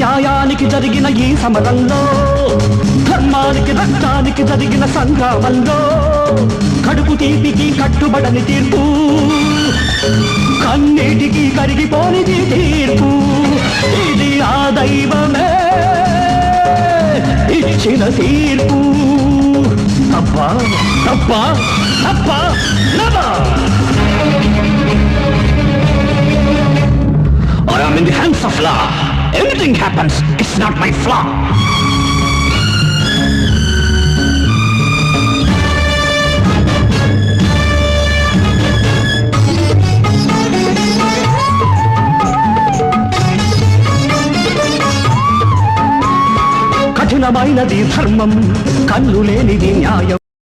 న్యాయానికి జరిగిన ఈ సమరంలో, ధర్మానికి రక్తానికి జరిగిన సంగ్రామంలో, కడుపు తీపికి కట్టుబడని తీర్పు, కన్నీటికి కరిగిపోనిది తీర్పు. ఇది ఆ దైవమే ఇచ్చిన తీర్పు. తప్ప తప్ప తప్ప or I'm in the hands of law. Anything happens, it's not my flaw. కఠినమైనది ధర్మం, కన్ను లేనిది న్యాయం.